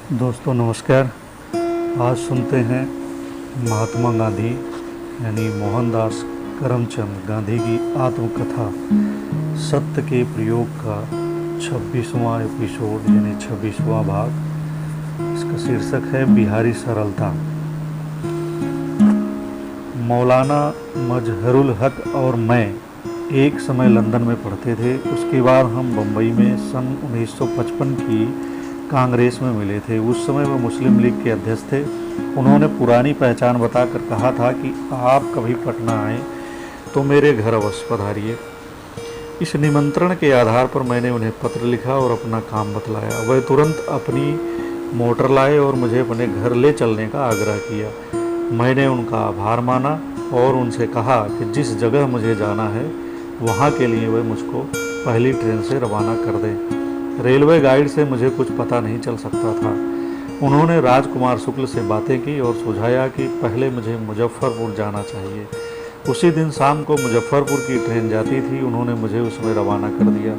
दोस्तों नमस्कार। आज सुनते हैं महात्मा गांधी यानी मोहनदास करमचंद गांधी की आत्मकथा सत्य के प्रयोग का 26वां एपिसोड यानी 26वां भाग। इसका शीर्षक है बिहारी सरलता। मौलाना मजहरुल हक और मैं एक समय लंदन में पढ़ते थे। उसके बाद हम बम्बई में सन 1955 की कांग्रेस में मिले थे। उस समय वह मुस्लिम लीग के अध्यक्ष थे। उन्होंने पुरानी पहचान बताकर कहा था कि आप कभी पटना आए तो मेरे घर अवश्य पधारिए। इस निमंत्रण के आधार पर मैंने उन्हें पत्र लिखा और अपना काम बतलाया। वह तुरंत अपनी मोटर लाए और मुझे अपने घर ले चलने का आग्रह किया। मैंने उनका आभार माना और उनसे कहा कि जिस जगह मुझे जाना है वहाँ के लिए वह मुझको पहली ट्रेन से रवाना कर दें। रेलवे गाइड से मुझे कुछ पता नहीं चल सकता था। उन्होंने राजकुमार शुक्ल से बातें की और सुझाया कि पहले मुझे मुजफ्फरपुर जाना चाहिए। उसी दिन शाम को मुजफ्फरपुर की ट्रेन जाती थी। उन्होंने मुझे उसमें रवाना कर दिया।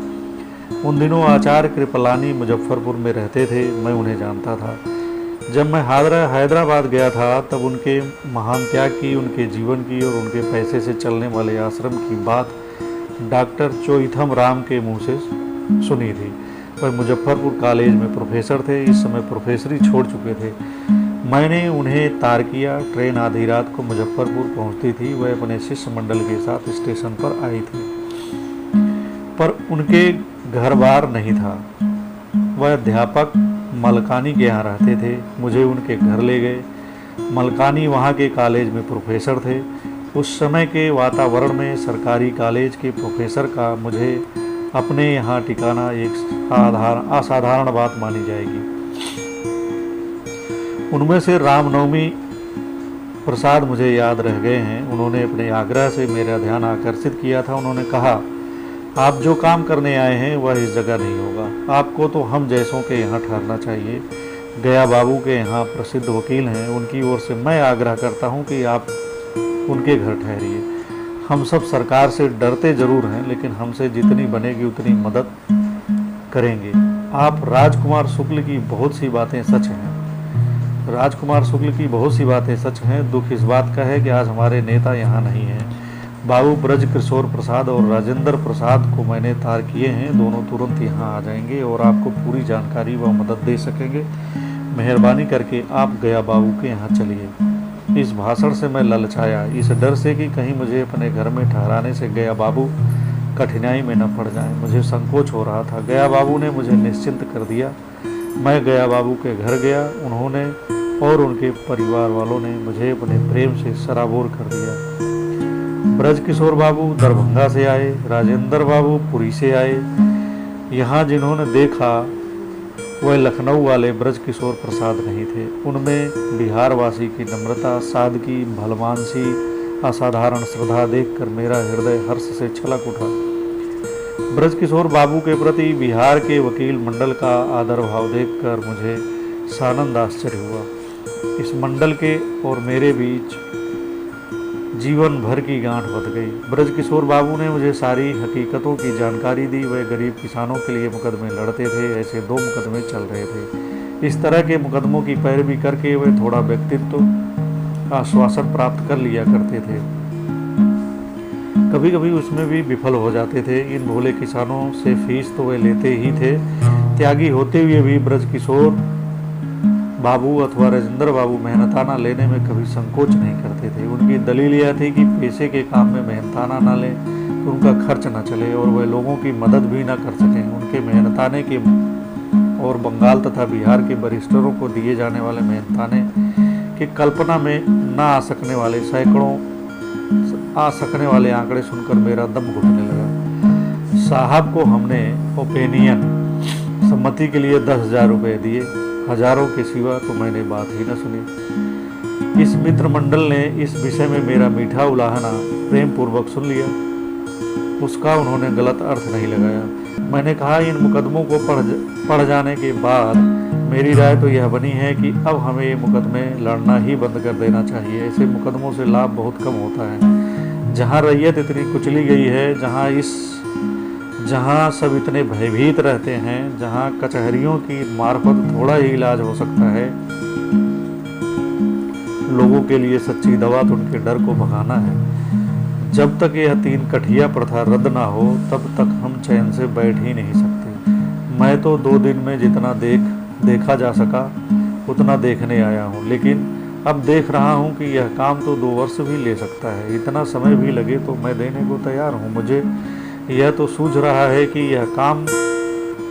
उन दिनों आचार्य कृपलानी मुजफ्फरपुर में रहते थे। मैं उन्हें जानता था। जब मैं हैदराबाद गया था तब उनके महान त्याग की, उनके जीवन की और उनके पैसे से चलने वाले आश्रम की बात डॉक्टर चोइथम राम के मुँह से सुनी थी। वह मुजफ्फरपुर कॉलेज में प्रोफेसर थे। इस समय प्रोफेसरी छोड़ चुके थे। मैंने उन्हें तार किया। ट्रेन आधी रात को मुजफ्फरपुर पहुंचती थी। वह अपने शिष्य मंडल के साथ स्टेशन पर आई थी, पर उनके घर बार नहीं था। वह अध्यापक मलकानी के यहाँ रहते थे। मुझे उनके घर ले गए। मलकानी वहाँ के कॉलेज में प्रोफेसर थे। उस समय के वातावरण में सरकारी कॉलेज के प्रोफेसर का मुझे अपने यहाँ ठिकाना एक असाधारण बात मानी जाएगी। उनमें से रामनवमी प्रसाद मुझे याद रह गए हैं। उन्होंने अपने आग्रह से मेरा ध्यान आकर्षित किया था। उन्होंने कहा, आप जो काम करने आए हैं वह इस जगह नहीं होगा। आपको तो हम जैसों के यहाँ ठहरना चाहिए। गया बाबू के यहाँ प्रसिद्ध वकील हैं। उनकी ओर से मैं आग्रह करता हूँ कि आप उनके घर ठहरिए। हम सब सरकार से डरते जरूर हैं, लेकिन हमसे जितनी बनेगी उतनी मदद करेंगे। आप राजकुमार शुक्ल की बहुत सी बातें सच हैं। राजकुमार शुक्ल की बहुत सी बातें सच हैं। दुख इस बात का है कि आज हमारे नेता यहाँ नहीं हैं। बाबू ब्रज किशोर प्रसाद और राजेंद्र प्रसाद को मैंने तार किए हैं। दोनों तुरंत यहाँ आ जाएंगे और आपको पूरी जानकारी व मदद दे सकेंगे। मेहरबानी करके आप गया बाबू के यहाँ चलिए। इस भाषण से मैं ललचाया, इस डर से कि कहीं मुझे अपने घर में ठहराने से गया बाबू कठिनाई में न पड़ जाए। मुझे संकोच हो रहा था। गया बाबू ने मुझे निश्चिंत कर दिया। मैं गया बाबू के घर गया। उन्होंने और उनके परिवार वालों ने मुझे अपने प्रेम से सराबोर कर दिया। ब्रज किशोर बाबू दरभंगा से आए। राजेंद्र बाबू पुरी से आए। यहाँ जिन्होंने देखा वह लखनऊ वाले ब्रज किशोर प्रसाद नहीं थे। उनमें बिहारवासी की नम्रता, सादगी, भलमानसी, असाधारण श्रद्धा देखकर मेरा हृदय हर्ष से छलक उठा। ब्रज किशोर बाबू के प्रति बिहार के वकील मंडल का आदर भाव देखकर मुझे सानंद आश्चर्य हुआ। इस मंडल के और मेरे बीच जीवन भर की गांठ बंध गई। ब्रज किशोर बाबू ने मुझे सारी हकीकतों की जानकारी दी। वे गरीब किसानों के लिए मुकदमे लड़ते थे। ऐसे 2 मुकदमे चल रहे थे। इस तरह के मुकदमों की पैरवी करके वे थोड़ा व्यक्तित्व आश्वासन प्राप्त कर लिया करते थे। कभी कभी उसमें भी विफल हो जाते थे। इन भोले किसानों से फीस तो वे लेते ही थे। त्यागी होते हुए भी ब्रज किशोर बाबू अथवा राजेंद्र बाबू मेहनताना लेने में कभी संकोच नहीं करते थे। उनकी दलील यह थी कि पैसे के काम में मेहनताना न लें तो उनका खर्च न चले और वे लोगों की मदद भी न कर सकें। उनके मेहनताने के और बंगाल तथा बिहार के बैरिस्टरों को दिए जाने वाले मेहनताने के कल्पना में न आ सकने वाले आंकड़े सुनकर मेरा दम घुटने लगा। साहब को हमने ओपिनियन सम्मति के लिए 10,000 रुपये दिए। हजारों के सिवा तो मैंने बात ही न सुनी। इस मित्र मंडल ने इस विषय में मेरा मीठा उलाहना प्रेम पूर्वक सुन लिया। उसका उन्होंने गलत अर्थ नहीं लगाया। मैंने कहा, इन मुकदमों को पढ़ जाने के बाद मेरी राय तो यह बनी है कि अब हमें ये मुकदमे लड़ना ही बंद कर देना चाहिए। ऐसे मुकदमों से लाभ बहुत कम होता है। जहाँ रैयत इतनी कुचली गई है, जहाँ इस जहाँ सब इतने भयभीत रहते हैं, जहाँ कचहरियों की मार्फत थोड़ा ही इलाज हो सकता है, लोगों के लिए सच्ची दवा तो उनके डर को भगाना है। जब तक यह 3 कठिया प्रथा रद्द ना हो तब तक हम चैन से बैठ ही नहीं सकते। मैं तो 2 दिन में जितना देखा जा सका उतना देखने आया हूँ, लेकिन अब देख रहा हूँ कि यह काम तो 2 वर्ष भी ले सकता है। इतना समय भी लगे तो मैं देने को तैयार हूँ। मुझे यह तो सूझ रहा है कि यह काम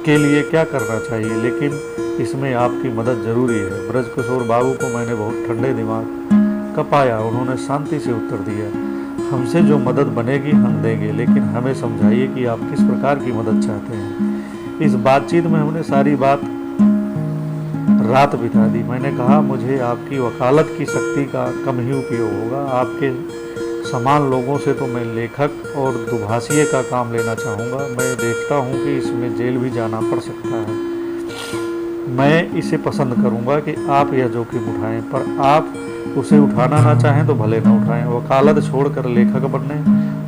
के लिए क्या करना चाहिए, लेकिन इसमें आपकी मदद जरूरी है। ब्रजकिशोर बाबू को मैंने बहुत ठंडे दिमाग का पाया। उन्होंने शांति से उत्तर दिया, हमसे जो मदद बनेगी हम देंगे, लेकिन हमें समझाइए कि आप किस प्रकार की मदद चाहते हैं। इस बातचीत में हमने सारी रात बिता दी। मैंने कहा, मुझे आपकी वकालत की शक्ति का कम ही उपयोग होगा। आपके समान लोगों से तो मैं लेखक और दुभाषिए का काम लेना चाहूँगा। मैं देखता हूँ कि इसमें जेल भी जाना पड़ सकता है। मैं इसे पसंद करूँगा कि आप यह जोखिम उठाएं, पर आप उसे उठाना ना चाहें तो भले न उठाएं। वकालत छोड़कर लेखक बनने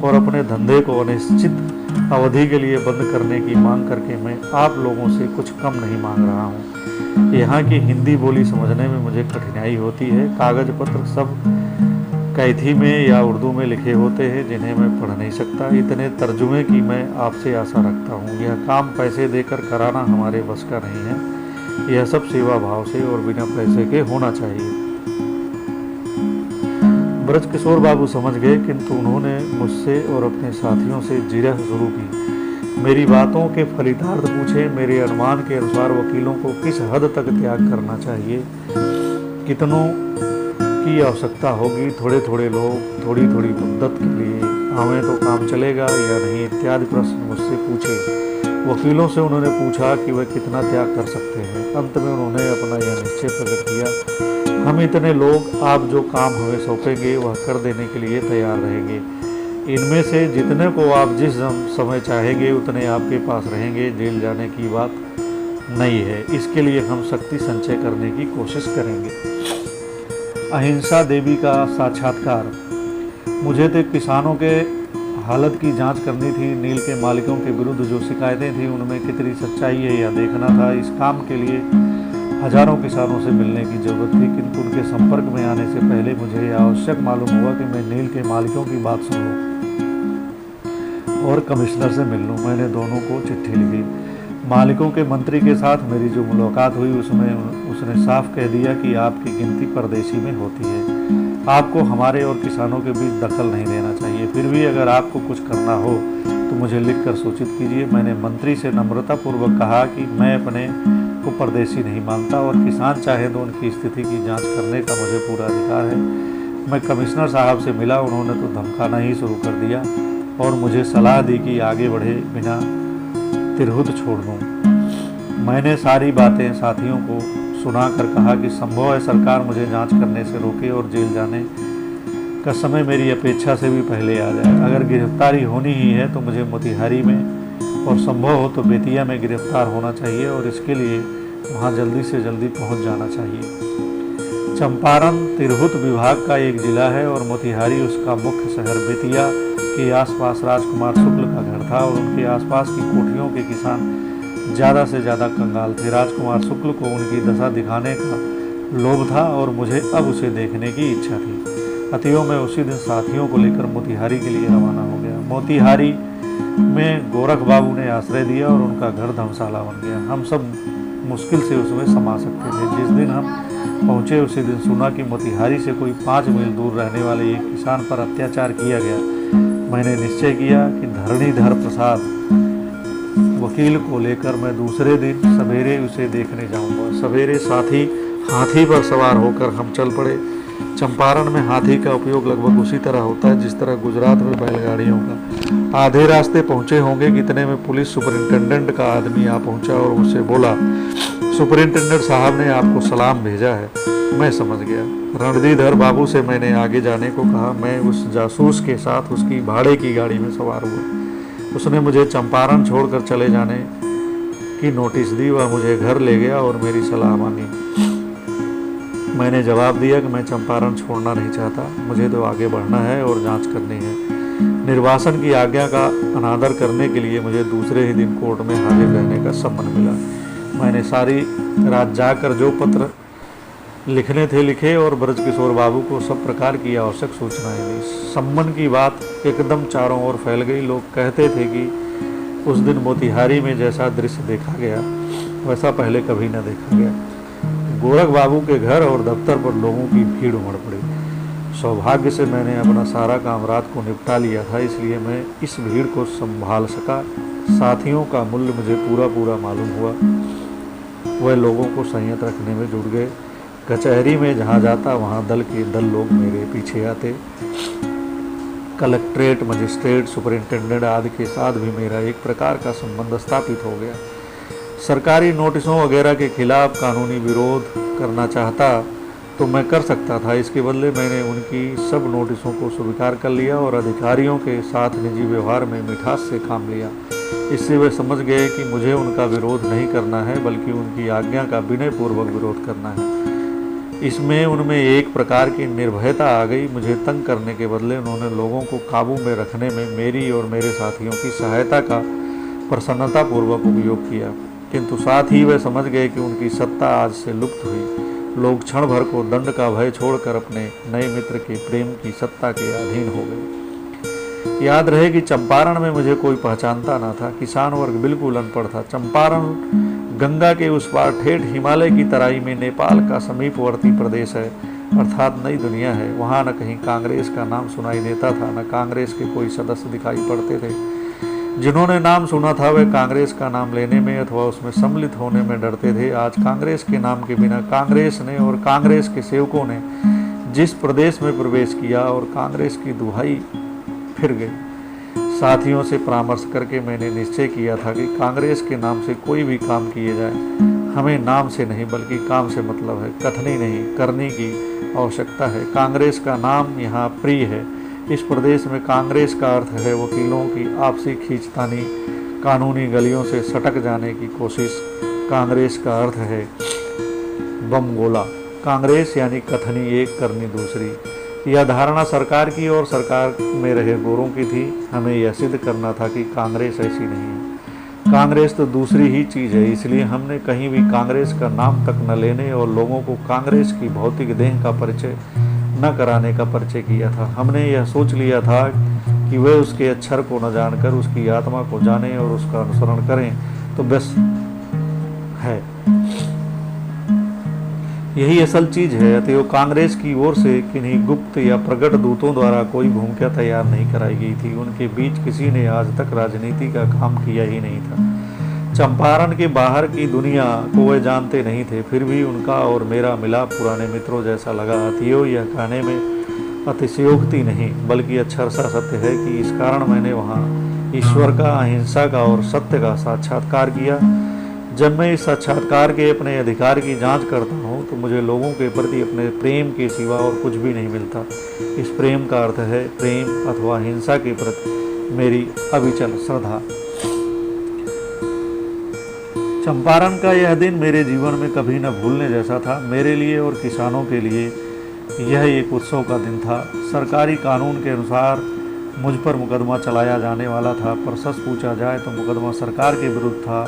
और अपने धंधे को अनिश्चित अवधि के लिए बंद करने की मांग करके मैं आप लोगों से कुछ कम नहीं मांग रहा हूँ। यहाँ की हिंदी बोली समझने में मुझे कठिनाई होती है। कागज पत्र सब कैथी में या उर्दू में लिखे होते हैं जिन्हें मैं पढ़ नहीं सकता। इतने तर्जुमे की मैं आपसे आशा रखता हूँ। यह काम पैसे देकर कराना हमारे बस का नहीं है। यह सब सेवा भाव से और बिना पैसे के होना चाहिए। ब्रजकिशोर बाबू समझ गए, किंतु उन्होंने मुझसे और अपने साथियों से जिरह शुरू की। मेरी बातों के फलितार्थ पूछे। मेरे अनुमान के अनुसार वकीलों को किस हद तक त्याग करना चाहिए, कितनों की आवश्यकता होगी, थोड़े थोड़े लोग थोड़ी थोड़ी मुद्दत के लिए, हमें तो काम चलेगा या नहीं, इत्यादि प्रश्न मुझसे पूछे। वकीलों से उन्होंने पूछा कि वह कितना त्याग कर सकते हैं। अंत में उन्होंने अपना यह निश्चय प्रकट किया, हम इतने लोग आप जो काम हमें सौंपेंगे वह कर देने के लिए तैयार रहेंगे। इनमें से जितने को आप जिस समय चाहेंगे उतने आपके पास रहेंगे। जेल जाने की बात नहीं है। इसके लिए हम शक्ति संचय करने की कोशिश करेंगे। अहिंसा देवी का साक्षात्कार। मुझे तो किसानों के हालत की जांच करनी थी। नील के मालिकों के विरुद्ध जो शिकायतें थी उनमें कितनी सच्चाई है यह देखना था। इस काम के लिए हजारों किसानों से मिलने की जरूरत थी, किंतु उनके संपर्क में आने से पहले मुझे आवश्यक मालूम हुआ कि मैं नील के मालिकों की बात सुन लूँ और कमिश्नर से मिल लूँ। मैंने दोनों को चिट्ठी लिखी। मालिकों के मंत्री के साथ मेरी जो मुलाकात हुई उसमें उसने साफ कह दिया कि आपकी गिनती परदेशी में होती है, आपको हमारे और किसानों के बीच दखल नहीं देना चाहिए। फिर भी अगर आपको कुछ करना हो तो मुझे लिखकर सूचित कीजिए। मैंने मंत्री से नम्रतापूर्वक कहा कि मैं अपने को परदेशी नहीं मानता और किसान चाहे तो उनकी स्थिति की जांच करने का मुझे पूरा अधिकार है। मैं कमिश्नर साहब से मिला, उन्होंने तो धमकाना ही शुरू कर दिया और मुझे सलाह दी कि आगे बढ़े बिना तिरहुत छोड़ दूँ। मैंने सारी बातें साथियों को सुनाकर कहा कि संभव है सरकार मुझे जांच करने से रोके और जेल जाने का समय मेरी अपेक्षा से भी पहले आ जाए। अगर गिरफ्तारी होनी ही है तो मुझे मोतिहारी में और संभव हो तो बेतिया में गिरफ्तार होना चाहिए और इसके लिए वहां जल्दी से जल्दी पहुंच जाना चाहिए। चंपारण तिरहुत विभाग का एक जिला है और मोतिहारी उसका मुख्य शहर। बेतिया के आसपास राजकुमार शुक्ल का घर था और उनके आसपास की कोठियों के किसान ज़्यादा से ज़्यादा कंगाल थे। राजकुमार शुक्ल को उनकी दशा दिखाने का लोभ था और मुझे अब उसे देखने की इच्छा थी। अतएव मैं उसी दिन साथियों को लेकर मोतिहारी के लिए रवाना हो गया। मोतिहारी में गोरख बाबू ने आश्रय दिया और उनका घर धर्मशाला बन गया। हम सब मुश्किल से उसमें समा सकते थे। जिस दिन हम पहुँचे उसी दिन सुना कि मोतिहारी से कोई 5 मील दूर रहने वाले एक किसान पर अत्याचार किया गया। मैंने निश्चय किया कि धरणीधर प्रसाद वकील को लेकर मैं दूसरे दिन सवेरे उसे देखने जाऊंगा। सवेरे साथी हाथी पर सवार होकर हम चल पड़े। चंपारण में हाथी का उपयोग लगभग उसी तरह होता है जिस तरह गुजरात में बैलगाड़ियों का। आधे रास्ते पहुंचे होंगे कि इतने में पुलिस सुपरिंटेंडेंट का आदमी आ पहुंचा और मुझसे बोला, सुपरिंटेंडेंट साहब ने आपको सलाम भेजा है। मैं समझ गया। रणधीधर बाबू से मैंने आगे जाने को कहा। मैं उस जासूस के साथ उसकी भाड़े की गाड़ी में सवार हुआ। उसने मुझे चंपारण छोड़कर चले जाने की नोटिस दी। वह मुझे घर ले गया और मेरी सलाह मानी। मैंने जवाब दिया कि मैं चंपारण छोड़ना नहीं चाहता, मुझे तो आगे बढ़ना है और जांच करनी है। निर्वासन की आज्ञा का अनादर करने के लिए मुझे दूसरे ही दिन कोर्ट में हाजिर रहने का सम्मन मिला। मैंने सारी रात जाकर जो पत्र लिखने थे लिखे और ब्रजकिशोर बाबू को सब प्रकार की आवश्यक सूचनाएं दी। सम्मन की बात एकदम चारों ओर फैल गई। लोग कहते थे कि उस दिन मोतिहारी में जैसा दृश्य देखा गया वैसा पहले कभी न देखा गया। गोरख बाबू के घर और दफ्तर पर लोगों की भीड़ उमड़ पड़ी। सौभाग्य से मैंने अपना सारा काम रात को निपटा लिया था, इसलिए मैं इस भीड़ को संभाल सका। साथियों का मूल्य मुझे पूरा मालूम हुआ। वह लोगों को संयत रखने में जुट गए। कचहरी में जहाँ जाता वहाँ दल के दल लोग मेरे पीछे आते। कलेक्ट्रेट, मजिस्ट्रेट, सुपरिंटेंडेंट आदि के साथ भी मेरा एक प्रकार का संबंध स्थापित हो गया। सरकारी नोटिसों वगैरह के खिलाफ कानूनी विरोध करना चाहता तो मैं कर सकता था। इसके बदले मैंने उनकी सब नोटिसों को स्वीकार कर लिया और अधिकारियों के साथ निजी व्यवहार में मिठास से काम लिया। इससे वे समझ गए कि मुझे उनका विरोध नहीं करना है, बल्कि उनकी आज्ञा का विनयपूर्वक विरोध करना है। इसमें उनमें एक प्रकार की निर्भयता आ गई। मुझे तंग करने के बदले उन्होंने लोगों को काबू में रखने में मेरी और मेरे साथियों की सहायता का प्रसन्नतापूर्वक उपयोग किया। किंतु साथ ही वे समझ गए कि उनकी सत्ता आज से लुप्त हुई। लोग क्षण भर को दंड का भय छोड़कर अपने नए मित्र के प्रेम की सत्ता के अधीन हो गए। याद रहे कि चंपारण में मुझे कोई पहचानता न था। किसान वर्ग बिल्कुल अनपढ़ था। चंपारण गंगा के उस पार ठेठ हिमालय की तराई में नेपाल का समीपवर्ती प्रदेश है, अर्थात नई दुनिया है। वहाँ न कहीं कांग्रेस का नाम सुनाई देता था, न कांग्रेस के कोई सदस्य दिखाई पड़ते थे। जिन्होंने नाम सुना था वे कांग्रेस का नाम लेने में अथवा उसमें सम्मिलित होने में डरते थे। आज कांग्रेस के नाम के बिना कांग्रेस ने और कांग्रेस के सेवकों ने जिस प्रदेश में प्रवेश किया और कांग्रेस की दुहाई फिर गई। साथियों से परामर्श करके मैंने निश्चय किया था कि कांग्रेस के नाम से कोई भी काम किए जाए, हमें नाम से नहीं बल्कि काम से मतलब है। कथनी नहीं, करने की आवश्यकता है। कांग्रेस का नाम यहाँ प्रिय है। इस प्रदेश में कांग्रेस का अर्थ है वकीलों की आपसी खींचतानी, कानूनी गलियों से सटक जाने की कोशिश। कांग्रेस का अर्थ है बम गोला। कांग्रेस यानी कथनी एक, करनी दूसरी। यह धारणा सरकार की और सरकार में रहे गोरों की थी। हमें यह सिद्ध करना था कि कांग्रेस ऐसी नहीं है। कांग्रेस तो दूसरी ही चीज़ है। इसलिए हमने कहीं भी कांग्रेस का नाम तक न लेने और लोगों को कांग्रेस की भौतिक देह का परिचय न कराने का परिचय किया था। हमने यह सोच लिया था कि वे उसके अक्षर को न जानकर उसकी आत्मा को जाने और उसका अनुसरण करें तो बस है। यही असल चीज है। अतएव कांग्रेस की ओर से किन्हीं गुप्त या प्रकट दूतों द्वारा कोई भूमिका तैयार नहीं कराई गई थी। उनके बीच किसी ने आज तक राजनीति का काम किया ही नहीं था। चंपारण के बाहर की दुनिया को वे जानते नहीं थे, फिर भी उनका और मेरा मिलाप पुराने मित्रों जैसा लगा। अतियो यह कहने में अतिशयोक्ति नहीं बल्कि अक्षरशः सत्य है कि इस कारण मैंने वहाँ ईश्वर का, अहिंसा का और सत्य का साक्षात्कार किया। जब मैं इस साक्षात्कार के अपने अधिकार की जांच करता हूँ तो मुझे लोगों के प्रति अपने प्रेम के सिवा और कुछ भी नहीं मिलता। इस प्रेम का अर्थ है प्रेम अथवा हिंसा के प्रति मेरी अविचल श्रद्धा। चंपारण का यह दिन मेरे जीवन में कभी न भूलने जैसा था। मेरे लिए और किसानों के लिए यह एक उत्सव का दिन था। सरकारी कानून के अनुसार मुझ पर मुकदमा चलाया जाने वाला था, पर सच पूछा जाए तो मुकदमा सरकार के विरुद्ध था।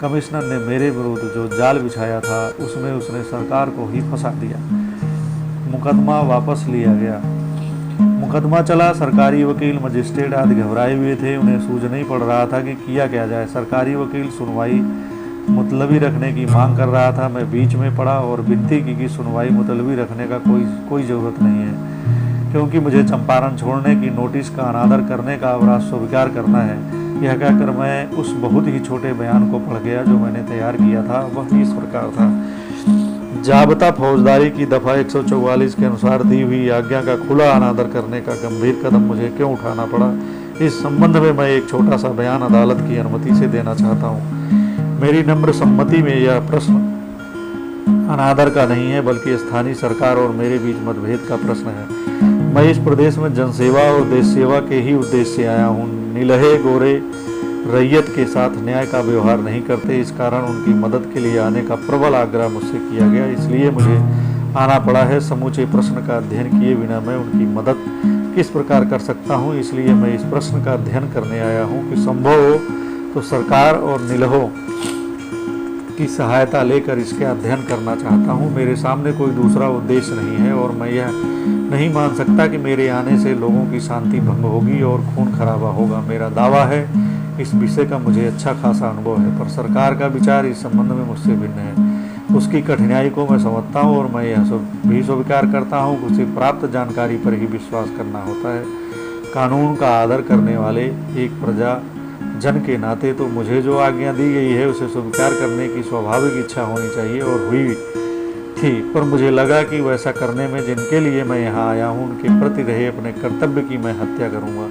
कमिश्नर ने मेरे विरुद्ध जो जाल बिछाया था उसमें उसने सरकार को ही फंसा दिया। मुकदमा वापस लिया गया। मुकदमा चला। सरकारी वकील, मजिस्ट्रेट आदि घबराए हुए थे। उन्हें सूझ नहीं पड़ रहा था कि किया क्या जाए। सरकारी वकील सुनवाई मुतलबी रखने की मांग कर रहा था। मैं बीच में पड़ा और विनती की कि सुनवाई मुतलबी रखने का कोई ज़रूरत नहीं है, क्योंकि मुझे चंपारण छोड़ने की नोटिस का अनादर करने का अपराध स्वीकार करना है। यह कहकर मैं उस बहुत ही छोटे बयान को पढ़ गया जो मैंने तैयार किया था। वह इस प्रकार था। जाबता फौजदारी की दफ़ा 144 के अनुसार दी हुई आज्ञा का खुला अनादर करने का गंभीर कदम मुझे क्यों उठाना पड़ा, इस संबंध में मैं एक छोटा सा बयान अदालत की अनुमति से देना चाहता हूँ। मेरी नम्र सम्मति में यह प्रश्न अनादर का नहीं है बल्कि स्थानीय सरकार और मेरे बीच मतभेद का प्रश्न है। मैं इस प्रदेश में जनसेवा और देश सेवा के ही उद्देश्य से आया हूँ। नीलहे गोरे रैयत के साथ न्याय का व्यवहार नहीं करते, इस कारण उनकी मदद के लिए आने का प्रबल आग्रह मुझसे किया गया, इसलिए मुझे आना पड़ा है। समूचे प्रश्न का अध्ययन किए बिना मैं उनकी मदद किस प्रकार कर सकता हूँ, इसलिए मैं इस प्रश्न का अध्ययन करने आया हूँ कि संभव हो तो सरकार और निलहों की सहायता लेकर इसके अध्ययन करना चाहता हूँ। मेरे सामने कोई दूसरा उद्देश्य नहीं है और मैं यह नहीं मान सकता कि मेरे आने से लोगों की शांति भंग होगी और खून खराबा होगा। मेरा दावा है इस विषय का मुझे अच्छा खासा अनुभव है, पर सरकार का विचार इस संबंध में मुझसे भिन्न है। उसकी कठिनाई को मैं समझता हूँ और मैं यह भी स्वीकार करता हूँ कि उसे प्राप्त जानकारी पर ही विश्वास करना होता है। कानून का आदर करने वाले एक प्रजा जन के नाते तो मुझे जो आज्ञा दी गई है उसे स्वीकार करने की स्वाभाविक इच्छा होनी चाहिए और हुई थी, पर मुझे लगा कि वैसा करने में जिनके लिए मैं यहाँ आया हूँ उनके प्रति रहे अपने कर्तव्य की मैं हत्या करूँगा।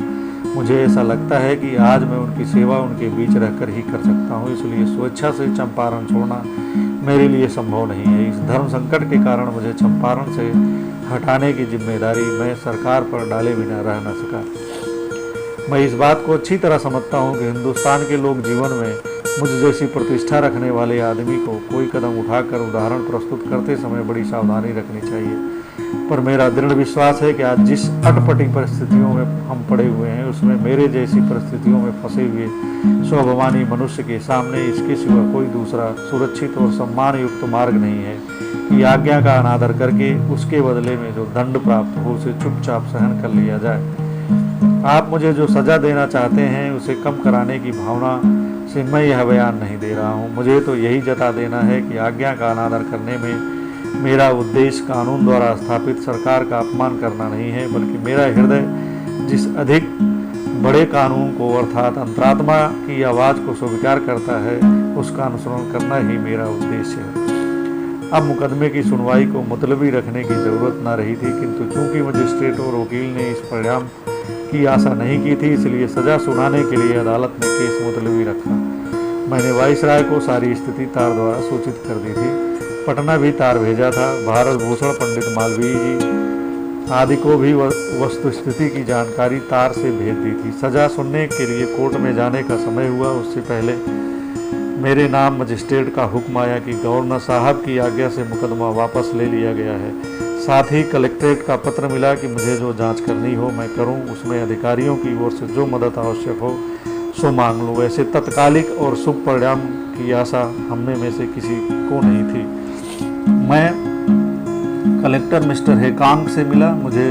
मुझे ऐसा लगता है कि आज मैं उनकी सेवा उनके बीच रहकर ही कर सकता हूँ, इसलिए स्वेच्छा से चंपारण छोड़ना मेरे लिए संभव नहीं है। इस धर्म संकट के कारण मुझे चंपारण से हटाने की जिम्मेदारी मैं सरकार पर डाले बिना रह न सका। मैं इस बात को अच्छी तरह समझता हूँ कि हिंदुस्तान के लोग जीवन में मुझ जैसी प्रतिष्ठा रखने वाले आदमी को कोई कदम उठाकर उदाहरण प्रस्तुत करते समय बड़ी सावधानी रखनी चाहिए, पर मेरा दृढ़ विश्वास है कि आज जिस अटपटी परिस्थितियों में हम पड़े हुए हैं उसमें मेरे जैसी परिस्थितियों में फंसे हुए स्वाभिमानी मनुष्य के सामने इसके सिवा कोई दूसरा सुरक्षित और सम्मान युक्त मार्ग नहीं है कि आज्ञा का अनादर करके उसके बदले में जो दंड प्राप्त हो उसे चुपचाप सहन कर लिया जाए। आप मुझे जो सजा देना चाहते हैं उसे कम कराने की भावना से मैं यह बयान नहीं दे रहा हूँ। मुझे तो यही जता देना है कि आज्ञा का अनादर करने में मेरा उद्देश्य कानून द्वारा स्थापित सरकार का अपमान करना नहीं है, बल्कि मेरा हृदय जिस अधिक बड़े कानून को अर्थात अंतरात्मा की आवाज़ को स्वीकार करता है उसका अनुसरण करना ही मेरा उद्देश्य है। अब मुकदमे की सुनवाई को मुतलबी रखने की जरूरत न रही थी, किंतु चूंकि मजिस्ट्रेट और वकील ने इस परिणाम की आशा नहीं की थी, इसलिए सजा सुनाने के लिए अदालत ने केस मुतलबी रखा। मैंने वाइसराय को सारी स्थिति तार द्वारा सूचित कर दी थी। पटना भी तार भेजा था। भारत भूषण, पंडित मालवीय जी आदि को भी वस्तु स्थिति की जानकारी तार से भेज दी थी। सजा सुनने के लिए कोर्ट में जाने का समय हुआ, उससे पहले मेरे नाम मजिस्ट्रेट का हुक्म आया कि गवर्नर साहब की आज्ञा से मुकदमा वापस ले लिया गया है। साथ ही कलेक्ट्रेट का पत्र मिला कि मुझे जो जांच करनी हो मैं करूं, उसमें अधिकारियों की ओर से जो मदद आवश्यक हो सो मांग लूँ। वैसे तत्कालिक और शुभ परिणाम की आशा हम में से किसी को नहीं थी। मैं कलेक्टर मिस्टर हेकांग से मिला। मुझे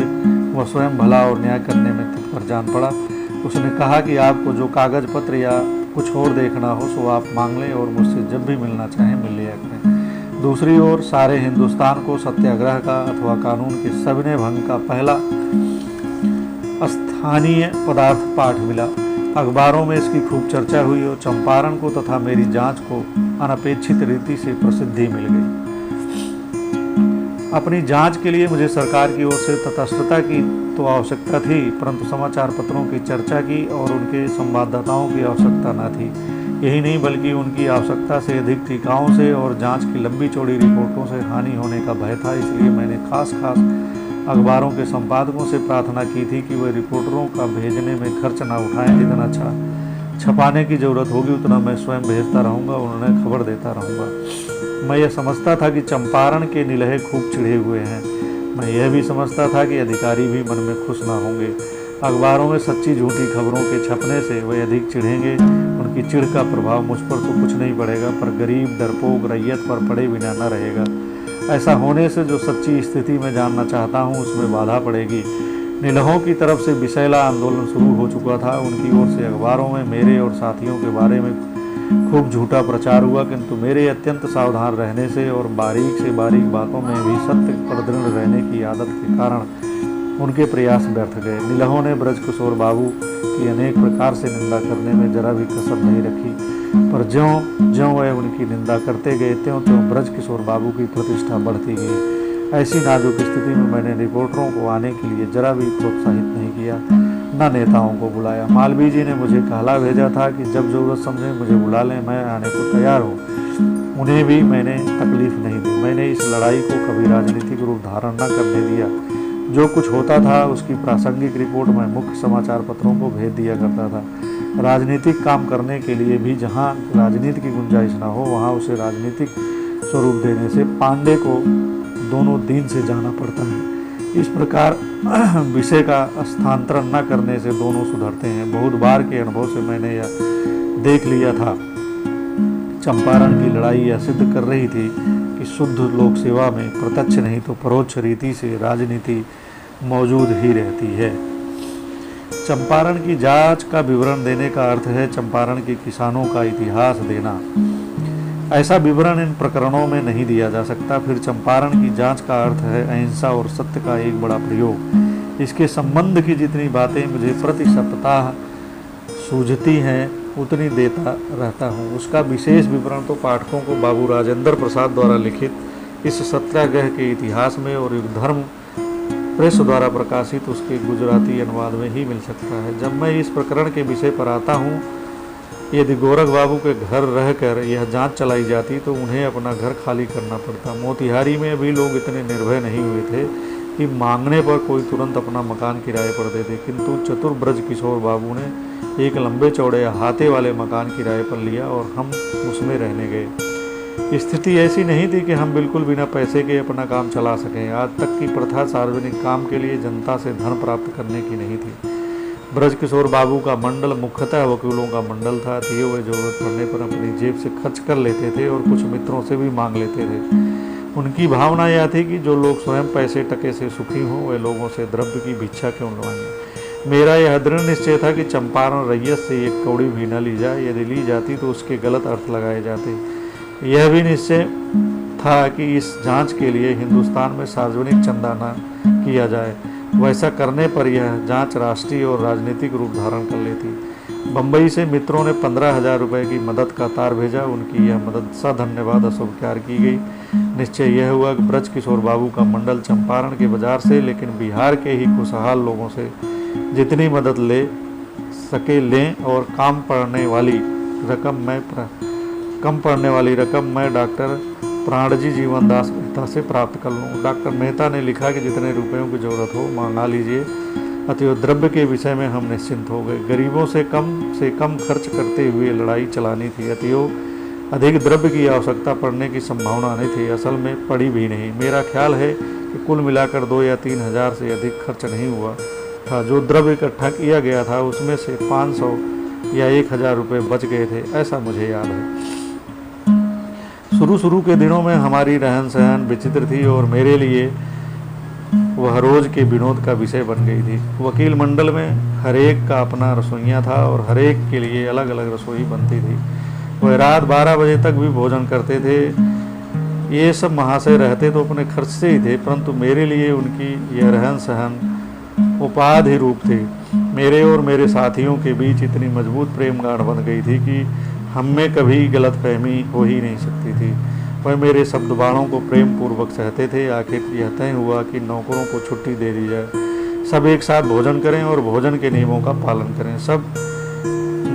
वह स्वयं भला और न्याय करने में तत्पर जान पड़ा। उसने कहा कि आपको जो कागज पत्र या कुछ और देखना हो सो आप मांग लें और मुझसे जब भी मिलना चाहें मिल लिया करें। दूसरी ओर सारे हिंदुस्तान को सत्याग्रह का अथवा कानून के सविनय भंग का पहला स्थानीय पदार्थ पाठ मिला। अखबारों में इसकी खूब चर्चा हुई और चंपारण को तथा मेरी जांच को अनपेक्षित रीति से प्रसिद्धि मिल गई। अपनी जांच के लिए मुझे सरकार की ओर से तटस्थता की तो आवश्यकता थी, परंतु समाचार पत्रों की चर्चा की और उनके संवाददाताओं की आवश्यकता न थी। यही नहीं बल्कि उनकी आवश्यकता से अधिक टीकाओं से और जांच की लंबी चौड़ी रिपोर्टों से हानि होने का भय था। इसलिए मैंने खास अखबारों के संपादकों से प्रार्थना की थी कि वे रिपोर्टरों का भेजने में खर्च ना उठाएं। जितना छपाने की जरूरत होगी उतना मैं स्वयं भेजता रहूँगा और उन्हें खबर देता रहूँगा। मैं यह समझता था कि चंपारण के निलहे खूब चिढ़े हुए हैं। मैं यह भी समझता था कि अधिकारी भी मन में खुश ना होंगे। अखबारों में सच्ची झूठी खबरों के छपने से वे अधिक चिढ़ेंगे। उनकी चिढ़ का प्रभाव मुझ पर तो कुछ नहीं पड़ेगा, पर गरीब डरपोक रैयत पर पड़े बिना न रहेगा। ऐसा होने से जो सच्ची स्थिति में जानना चाहता हूँ उसमें बाधा पड़ेगी। निलहों की तरफ से विषैला आंदोलन शुरू हो चुका था। उनकी ओर से अखबारों में मेरे और साथियों के बारे में खूब झूठा प्रचार हुआ, किंतु मेरे अत्यंत सावधान रहने से और बारीक से बारीक बातों में भी सत्य पर दृढ़ रहने की आदत के कारण उनके प्रयास व्यर्थ गए। निलहों ने ब्रजकिशोर बाबू की अनेक प्रकार से निंदा करने में जरा भी कसर नहीं रखी, पर ज्यों ज्यों वह उनकी निंदा करते गए त्यों त्यों ब्रजकिशोर बाबू की प्रतिष्ठा बढ़ती गई। ऐसी नाजुक स्थिति में मैंने रिपोर्टरों को आने के लिए जरा भी प्रोत्साहित नहीं किया, न नेताओं को बुलाया। मालवीय जी ने मुझे कहला भेजा था कि जब जरूरत समझे मुझे बुला लें, मैं आने को तैयार हूँ। उन्हें भी मैंने तकलीफ नहीं दी। मैंने इस लड़ाई को कभी राजनीतिक रूप धारण न करने दिया। जो कुछ होता था उसकी प्रासंगिक रिपोर्ट मैं मुख्य समाचार पत्रों को भेज दिया करता था। राजनीतिक काम करने के लिए भी जहाँ राजनीति की गुंजाइश न हो वहाँ उसे राजनीतिक स्वरूप देने से पांडे को दोनों दिन से जाना पड़ता है। इस प्रकार विषय का स्थानांतरण न करने से दोनों सुधरते हैं। बहुत बार के अनुभव से मैंने यह देख लिया था। चंपारण की लड़ाई यह सिद्ध कर रही थी कि शुद्ध लोक सेवा में प्रत्यक्ष नहीं तो परोक्ष रीति से राजनीति मौजूद ही रहती है। चंपारण की जांच का विवरण देने का अर्थ है चंपारण के किसानों का इतिहास देना। ऐसा विवरण इन प्रकरणों में नहीं दिया जा सकता। फिर चंपारण की जांच का अर्थ है अहिंसा और सत्य का एक बड़ा प्रयोग। इसके संबंध की जितनी बातें मुझे प्रति सप्ताह सूझती हैं उतनी देता रहता हूँ। उसका विशेष विवरण तो पाठकों को बाबू राजेंद्र प्रसाद द्वारा लिखित इस सत्याग्रह के इतिहास में और युग धर्म प्रेस द्वारा प्रकाशित उसके गुजराती अनुवाद में ही मिल सकता है। जब मैं इस प्रकरण के विषय पर आता हूँ, यदि गोरख बाबू के घर रहकर यह जांच चलाई जाती तो उन्हें अपना घर खाली करना पड़ता। मोतिहारी में भी लोग इतने निर्भय नहीं हुए थे कि मांगने पर कोई तुरंत अपना मकान किराए पर दे दे, किंतु चतुर ब्रज किशोर बाबू ने एक लंबे चौड़े अहाते वाले मकान किराए पर लिया और हम उसमें रहने गए। स्थिति ऐसी नहीं थी कि हम बिल्कुल बिना पैसे के अपना काम चला सकें। आज तक की प्रथा सार्वजनिक काम के लिए जनता से धन प्राप्त करने की नहीं थी। ब्रजकिशोर बाबू का मंडल मुख्यतः वकीलों का मंडल था। दिए हुए जरूरत पड़ने पर अपनी जेब से खर्च कर लेते थे और कुछ मित्रों से भी मांग लेते थे। उनकी भावना यह थी कि जो लोग स्वयं पैसे टके से सुखी हों वे लोगों से द्रव्य की भिक्षा क्यों मांगे। मेरा यह दृढ़ निश्चय था कि चंपारण रैयत से एक कौड़ी भी न ली जाए। यदि ली जाती तो उसके गलत अर्थ लगाए जाते। यह भी निश्चय था कि इस जांच के लिए हिंदुस्तान में सार्वजनिक चंदा न किया जाए। वैसा करने पर यह जांच राष्ट्रीय और राजनीतिक रूप धारण कर लेती। बम्बई से मित्रों ने 15,000 रुपये की मदद का तार भेजा। उनकी यह मदद सधन्यवाद अस्वीकार की गई। निश्चय यह हुआ कि ब्रजकिशोर बाबू का मंडल चंपारण के बाजार से, लेकिन बिहार के ही खुशहाल लोगों से जितनी मदद ले सके लें और कम पड़ने वाली रकम मैं डॉक्टर प्राणजी जीवनदास मेहता से प्राप्त कर लूँ। डॉक्टर मेहता ने लिखा कि जितने रुपयों की जरूरत हो मांगा लीजिए। अतएव द्रव्य के विषय में हम निश्चिंत हो गए। गरीबों से कम खर्च करते हुए लड़ाई चलानी थी। अतएव अधिक द्रव्य की आवश्यकता पड़ने की संभावना नहीं थी। असल में पड़ी भी नहीं। मेरा ख्याल है कि कुल मिलाकर 2 या 3 हज़ार से अधिक खर्च नहीं हुआ था। जो द्रव्य इकट्ठा किया गया था उसमें से 500 या 1,000 रुपये बच गए थे, ऐसा मुझे याद है। शुरू के दिनों में हमारी रहन सहन विचित्र थी और मेरे लिए वह रोज के विनोद का विषय बन गई थी। वकील मंडल में हर एक का अपना रसोइया था और हर एक के लिए अलग अलग रसोई बनती थी। वह रात 12 बजे तक भी भोजन करते थे। ये सब महाशय रहते तो अपने खर्च से ही थे, परंतु मेरे लिए उनकी यह रहन सहन उपाधि रूप थी। मेरे और मेरे साथियों के बीच इतनी मजबूत प्रेम गांठ बन गई थी कि हम में कभी गलतफहमी हो ही नहीं सकती थी। वह मेरे शब्द बाणों को प्रेम पूर्वक सहते थे। आखिर यह तय हुआ कि नौकरों को छुट्टी दे दी जाए। सब एक साथ भोजन करें और भोजन के नियमों का पालन करें। सब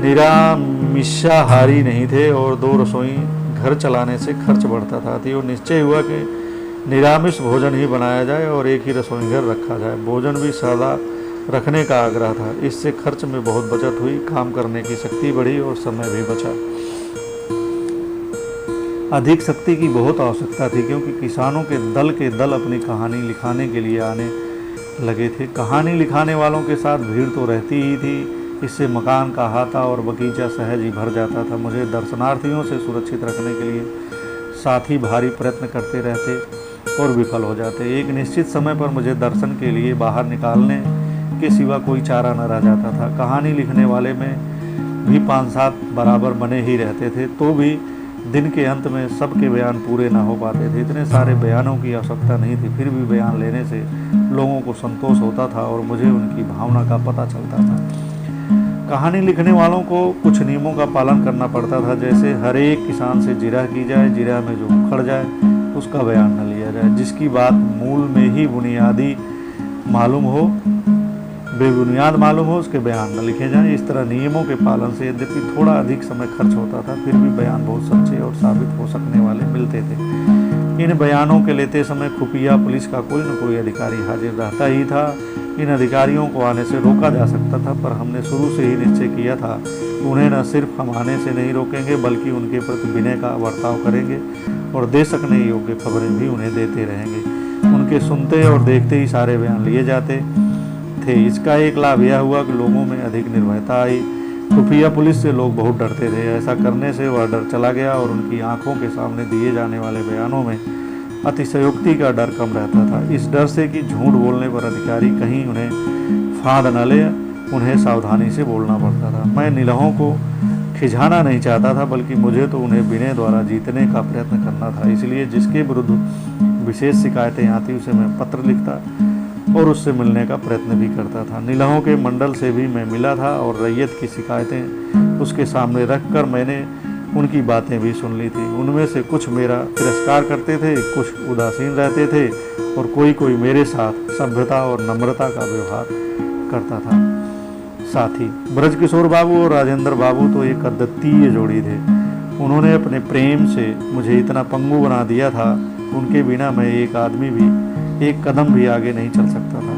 निरामिषाहारी नहीं थे और 2 रसोई घर चलाने से खर्च बढ़ता था। तो निश्चय हुआ कि निरामिष भोजन ही बनाया जाए और एक ही रसोई घर रखा जाए। भोजन भी सादा रखने का आग्रह था। इससे खर्च में बहुत बचत हुई, काम करने की शक्ति बढ़ी और समय भी बचा। अधिक शक्ति की बहुत आवश्यकता थी क्योंकि किसानों के दल अपनी कहानी लिखाने के लिए आने लगे थे। कहानी लिखाने वालों के साथ भीड़ तो रहती ही थी। इससे मकान का अहाता और बगीचा सहज ही भर जाता था। मुझे दर्शनार्थियों से सुरक्षित रखने के लिए साथी भारी प्रयत्न करते रहते और विफल हो जाते। एक निश्चित समय पर मुझे दर्शन के लिए बाहर निकालने के सिवा कोई चारा न रह जाता था। कहानी लिखने वाले में भी 5-7 बराबर बने ही रहते थे, तो भी दिन के अंत में सबके बयान पूरे ना हो पाते थे। इतने सारे बयानों की आवश्यकता नहीं थी, फिर भी बयान लेने से लोगों को संतोष होता था और मुझे उनकी भावना का पता चलता था। कहानी लिखने वालों को कुछ नियमों का पालन करना पड़ता था, जैसे हर एक किसान से जिरह की जाए, जिरह में जो उखड़ जाए उसका बयान न लिया जाए, जिसकी बात मूल में ही बेबुनियाद मालूम हो उसके बयान न लिखे जाएं। इस तरह नियमों के पालन से यद्यपि थोड़ा अधिक समय खर्च होता था, फिर भी बयान बहुत सच्चे और साबित हो सकने वाले मिलते थे। इन बयानों के लेते समय खुफिया पुलिस का कोई न कोई अधिकारी हाजिर रहता ही था। इन अधिकारियों को आने से रोका जा सकता था, पर हमने शुरू से ही निश्चय किया था कि उन्हें न सिर्फ हम आने से नहीं रोकेंगे बल्कि उनके प्रति विनय का बर्ताव करेंगे और दे सकने योग्य खबरें भी उन्हें देते रहेंगे। उनके सुनते और देखते ही सारे बयान लिए जाते थे। इसका एक लाभ यह हुआ कि लोगों में अधिक निर्भयता आई। खुफिया पुलिस से लोग बहुत डरते थे। ऐसा करने से वह डर चला गया और उनकी आंखों के सामने दिए जाने वाले बयानों में अतिशयोक्ति का डर कम रहता था। इस डर से कि झूठ बोलने पर अधिकारी कहीं उन्हें फांद न ले, उन्हें सावधानी से बोलना पड़ता था। मैं निलहों को खिंचाना नहीं चाहता था, बल्कि मुझे तो उन्हें विनय द्वारा जीतने का प्रयत्न करना था। इसलिए जिसके विरुद्ध विशेष शिकायतें आती उसे मैं पत्र लिखता और उससे मिलने का प्रयत्न भी करता था। निलहों के मंडल से भी मैं मिला था और रैयत की शिकायतें उसके सामने रखकर मैंने उनकी बातें भी सुन ली थी। उनमें से कुछ मेरा तिरस्कार करते थे, कुछ उदासीन रहते थे और कोई मेरे साथ सभ्यता और नम्रता का व्यवहार करता था। साथी ब्रजकिशोर बाबू और राजेंद्र बाबू तो एक अद्वितीय जोड़ी थे। उन्होंने अपने प्रेम से मुझे इतना पंगु बना दिया था, उनके बिना मैं एक कदम भी आगे नहीं चल सकता था।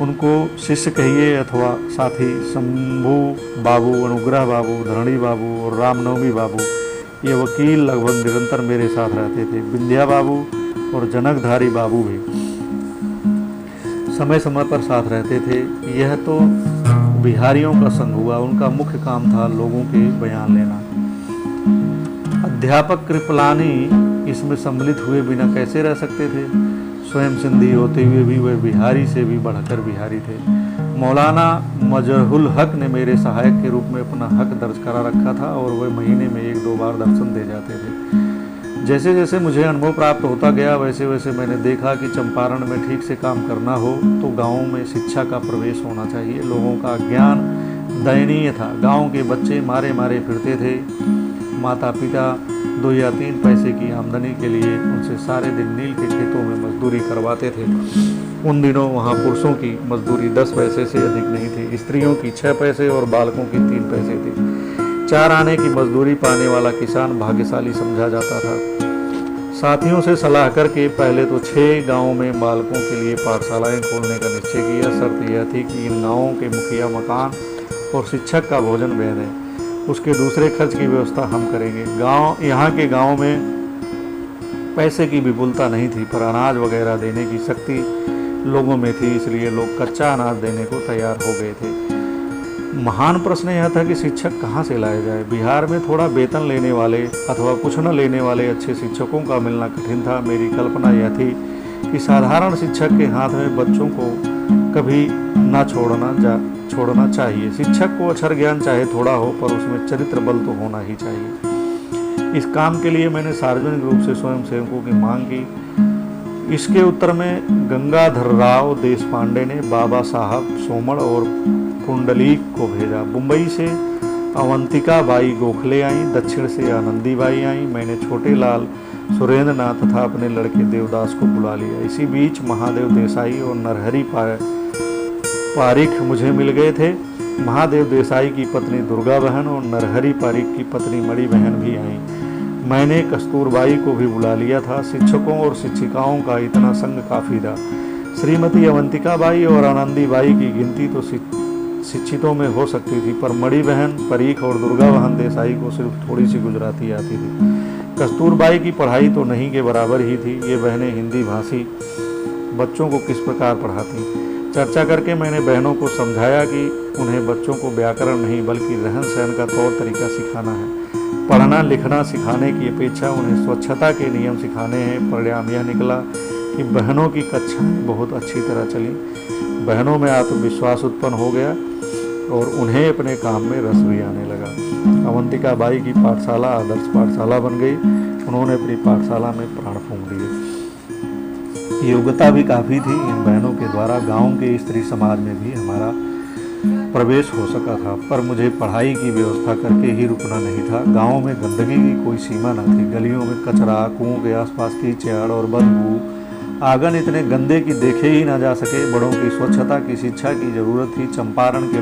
उनको शिष्य कहिए अथवा साथी शंभू बाबू, अनुग्रह बाबू, धरणी बाबू और रामनवमी बाबू, ये वकील लगभग निरंतर मेरे साथ रहते थे। विंध्या बाबू और जनकधारी बाबू भी समय समय पर साथ रहते थे। यह तो बिहारियों का संघ हुआ। उनका मुख्य काम था लोगों के बयान लेना। अध्यापक कृपलानी इसमें सम्मिलित हुए बिना कैसे रह सकते थे? स्वयं सिंधी होते हुए भी वे बिहारी से भी बढ़कर बिहारी थे। मौलाना मजहुल हक ने मेरे सहायक के रूप में अपना हक दर्ज करा रखा था और वे महीने में 1-2 बार दर्शन दे जाते थे। जैसे जैसे मुझे अनुभव प्राप्त होता गया वैसे वैसे मैंने देखा कि चंपारण में ठीक से काम करना हो तो गाँवों में शिक्षा का प्रवेश होना चाहिए। लोगों का ज्ञान दयनीय था। गाँव के बच्चे मारे मारे फिरते थे। माता पिता 2 या 3 पैसे की आमदनी के लिए उनसे सारे दिन नील के खेतों में मजदूरी करवाते थे। उन दिनों वहाँ पुरुषों की मजदूरी 10 पैसे से अधिक नहीं थी। स्त्रियों की 6 पैसे और बालकों की 3 पैसे थी। 4 आने की मजदूरी पाने वाला किसान भाग्यशाली समझा जाता था। साथियों से सलाह करके पहले तो 6 गाँवों में बालकों के लिए पाठशालाएं खोलने का निश्चय किया। शर्त यह थी कि इन गाँवों के मुखिया मकान और शिक्षक का भोजन वह दें, उसके दूसरे खर्च की व्यवस्था हम करेंगे। यहाँ के गाँव में पैसे की विपुलता नहीं थी, पर अनाज वगैरह देने की शक्ति लोगों में थी, इसलिए लोग कच्चा अनाज देने को तैयार हो गए थे। महान प्रश्न यह था कि शिक्षक कहाँ से लाए जाए। बिहार में थोड़ा वेतन लेने वाले अथवा कुछ न लेने वाले अच्छे शिक्षकों का मिलना कठिन था। मेरी कल्पना यह थी कि साधारण शिक्षक के हाथ में बच्चों को कभी न छोड़ना चाहिए। शिक्षक को अक्षर ज्ञान चाहे थोड़ा हो, पर उसमें चरित्र बल तो होना ही चाहिए। इस काम के लिए मैंने सार्वजनिक रूप से स्वयं सेवकों की मांग की। इसके उत्तर में गंगाधर राव देशपांडे ने बाबा साहब सोमण और पुंडलीक को भेजा। मुंबई से अवंतिका बाई गोखले आई, दक्षिण से आनंदी बाई आई। मैंने छोटे लाल सुरेंद्र नाथ तथा अपने लड़के देवदास को बुला लिया। इसी बीच महादेव देसाई और नरहरि पारिख मुझे मिल गए थे। महादेव देसाई की पत्नी दुर्गा बहन और नरहरि पारिख की पत्नी मणि बहन भी आई। मैंने कस्तूरबाई को भी बुला लिया था। शिक्षकों और शिक्षिकाओं का इतना संग काफी था। श्रीमती अवंतिका बाई और आनंदी बाई की गिनती तो शिक्षितों में हो सकती थी, पर मणि बहन परीख और दुर्गा बहन देसाई को सिर्फ थोड़ी सी गुजराती आती थी। कस्तूरबाई की पढ़ाई तो नहीं के बराबर ही थी। ये बहनें हिंदी भाषी बच्चों को किस प्रकार पढ़ाती। चर्चा करके मैंने बहनों को समझाया कि उन्हें बच्चों को व्याकरण नहीं बल्कि रहन सहन का तौर तरीका सिखाना है। पढ़ना लिखना सिखाने की अपेक्षा उन्हें स्वच्छता के नियम सिखाने हैं। परिणाम यह निकला कि बहनों की कक्षाएं बहुत अच्छी तरह चली। बहनों में आत्मविश्वास उत्पन्न हो गया और उन्हें अपने काम में रस भी आने लगा। अवंतिका बाई की पाठशाला आदर्श पाठशाला बन गई। उन्होंने अपनी पाठशाला में प्राण फूंक दिए। योग्यता भी काफ़ी थी। इन बहनों के द्वारा गांव के स्त्री समाज में भी हमारा प्रवेश हो सका था, पर मुझे पढ़ाई की व्यवस्था करके ही रुकना नहीं था। गांव में गंदगी की कोई सीमा न थी। गलियों में कचरा, कुओं के आसपास कीचड़ और बदबू, आंगन इतने गंदे कि देखे ही ना जा सके। बड़ों की स्वच्छता की शिक्षा की जरूरत थी। चंपारण के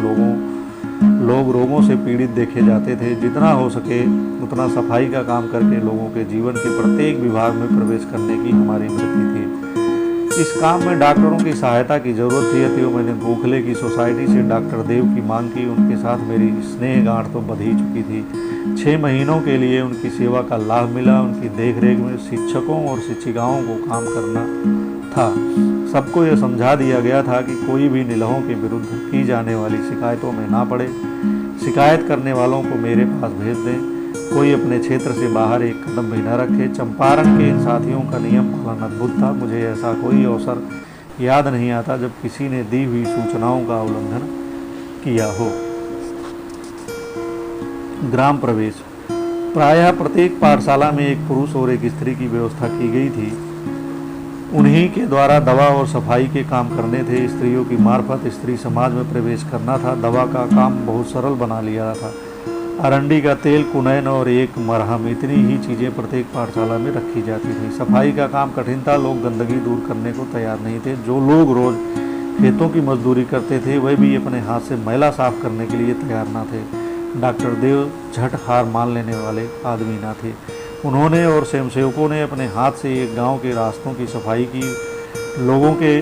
लोग रोगों से पीड़ित देखे जाते थे। जितना हो सके उतना सफाई का काम करके लोगों के जीवन के प्रत्येक विभाग में प्रवेश करने की हमारी वृत्ति थी। इस काम में डॉक्टरों की सहायता की जरूरत थी, तो मैंने गोखले की सोसाइटी से डॉक्टर देव की मांग की। उनके साथ मेरी स्नेह गांठ तो बंध ही चुकी थी। 6 महीनों के लिए उनकी सेवा का लाभ मिला। उनकी देखरेख में शिक्षकों और शिक्षिकाओं को काम करना था। सबको यह समझा दिया गया था कि कोई भी निलहों के विरुद्ध की जाने वाली शिकायतों में ना पड़े। शिकायत करने वालों को मेरे पास भेज दें। कोई अपने क्षेत्र से बाहर एक कदम भी न रखे। चंपारण के इन साथियों का नियम पालन अद्भुत था। मुझे ऐसा कोई अवसर याद नहीं आता जब किसी ने दी हुई सूचनाओं का उल्लंघन किया हो। ग्राम प्रवेश। प्रायः प्रत्येक पाठशाला में एक पुरुष और एक स्त्री की व्यवस्था की गई थी। उन्हीं के द्वारा दवा और सफाई के काम करने थे। स्त्रियों की मार्फत स्त्री समाज में प्रवेश करना था। दवा का काम बहुत सरल बना लिया था। अरंडी का तेल, कुनैन और एक मरहम, इतनी ही चीज़ें प्रत्येक पाठशाला में रखी जाती थी। सफाई का काम कठिन था। लोग गंदगी दूर करने को तैयार नहीं थे। जो लोग रोज खेतों की मजदूरी करते थे वह भी अपने हाथ से मैला साफ करने के लिए तैयार न थे। डॉक्टर देव झट हार मान लेने वाले आदमी न थे। उन्होंने और स्वयंसेवकों ने अपने हाथ से एक गांव के रास्तों की सफाई की, लोगों के